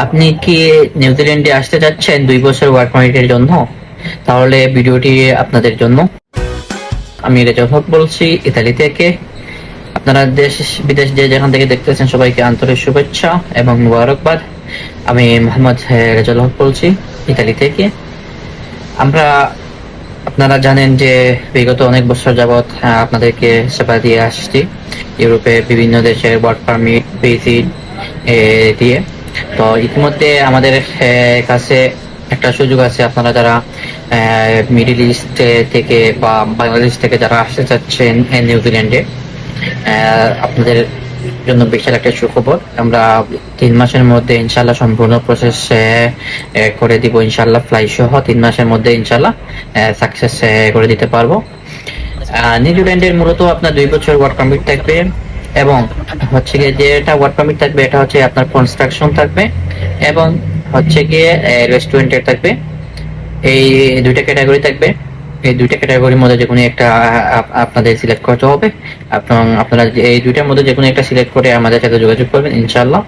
আপনি কি নিউজিল্যান্ডে আসতে চাচ্ছেন 2 বছর ওয়ার্ক পারমিটের জন্য? তাহলে ভিডিওটি আপনাদের জন্য। আমি রেজাউল হক বলছি ইতালি থেকে। আপনারা দেশ বিদেশ যে যেখান থেকে দেখতেছেন সবাইকে আন্তরিক শুভেচ্ছা এবং মুবারকবাদ। আমি মোহাম্মদ রেজাউল হক বলছি ইতালি থেকে। আমরা আপনারা জানেন যে বিগত অনেক বছর যাবৎ আপনাদেরকে সেবা দিয়ে আসছি ইউরোপে বিভিন্ন দেশের ওয়ার্ক পারমিট ভিজিট দিয়ে। তো ইতিমধ্যে আমাদের কাছে একটা সুযোগ আছে, আপনারা যারা মিডল ইস্ট থেকে বা বাংলাদেশ থেকে যারা আসতে চাচ্ছেন নিউজিল্যান্ডে, আপনাদের জন্য বিশাল একটা সুখবর। আমরা 3 মাসের মধ্যে ইনশাল্লাহ সম্পূর্ণ প্রসেস করে দিব ইনশাল্লাহ, ফ্লাই সহ 3 মাসের মধ্যে ইনশাল্লাহ সাকসেস করে দিতে পারবো। নিউজিল্যান্ডের মূলত আপনার 2 বছর ওয়ার্ক পারমিট থাকবে এবং হচ্ছে গিয়ে যেটা ওয়ার্ক পারমিট থাকবে এটা হচ্ছে আপনার কনস্ট্রাকশন থাকবে এবং হচ্ছে গিয়ে রেস্টুরেন্টের থাকবে। এই দুইটা ক্যাটাগরি থাকবে। এই দুইটা ক্যাটাগরির মধ্যে যে কোনো একটা আপনাদের সিলেক্ট করতে হবে। আপনারা এই দুইটার মধ্যে যে কোনো একটা সিলেক্ট করে আমাদের সাথে যোগাযোগ করবেন ইনশাল্লাহ।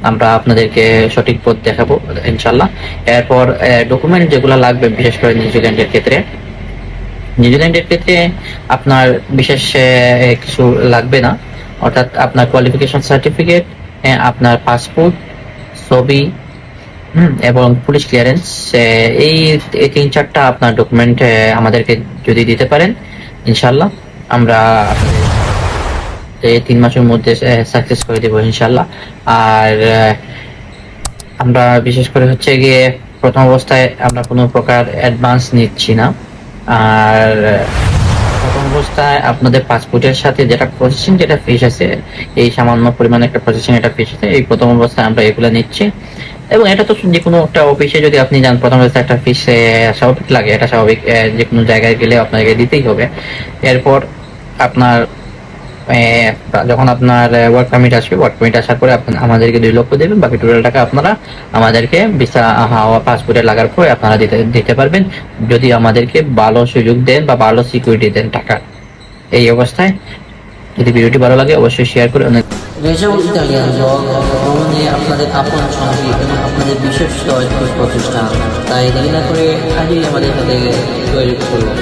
আমরা আপনাদেরকে সঠিক পথ দেখাবো ইনশাল্লাহ। এরপর ডকুমেন্ট যেগুলো লাগবে, বিশেষ করে নিউজিল্যান্ডের ক্ষেত্রে আপনার বিশেষ কিছু লাগবে না, অর্থাৎ আপনার কোয়ালিফিকেশন সার্টিফিকেট, আপনার পাসপোর্ট, ছবি এবং পুলিশ ক্লিয়ারেন্স, এই 3-4টা আপনার ডকুমেন্ট আমাদেরকে যদি দিতে পারেন ইনশাল্লাহ আমরা এই 3 মাসের মধ্যে সাকসেস করে দেবো ইনশাল্লাহ। আর আমরা বিশেষ করে হচ্ছে গিয়ে প্রথম অবস্থায় আমরা কোনো প্রকার অ্যাডভান্স নিচ্ছি না। আর প্রথম অবস্থায় আপনাদের পাসপোর্টের সাথে যেটা ফিস আছে, এই সামান্য পরিমাণে একটা প্রসেসিং একটা ফিস আছে, এই প্রথম অবস্থায় আমরা এগুলো নিচ্ছি। এবং এটা তো যে কোনো একটা অফিসে যদি আপনি যান, প্রথম অবস্থায় একটা ফিস স্বাভাবিক লাগে, এটা স্বাভাবিক, যে কোনো জায়গায় গেলে আপনাকে দিতেই হবে। এরপর আপনার যখন আপনার ওয়ার্ক পারমিট আসবে, ওয়ার্ক পারমিট আসার পরে আমাদেরকে 2 লক্ষ দেবেন, বাকি টোটাল টাকা আপনারা আমাদেরকে ভিসা পাসপোর্টে লাগার পরে আপনারা দিতে পারবেন, যদি আমাদেরকে ভালো সুযোগ দেন বা ভালো সিকিউরিটি দেন টাকা। এই অবস্থায় যদি ভিডিওটি ভালো লাগে অবশ্যই শেয়ার করে রেজাউল ইতালিয়ান ব্লগ ভ্রমণে আপনাদের আপন সঙ্গী এবং আপনাদের বিশেষ প্রতিষ্ঠান, তাই দেরি না করে আজই আমাদের সাথে তৈরি করুন।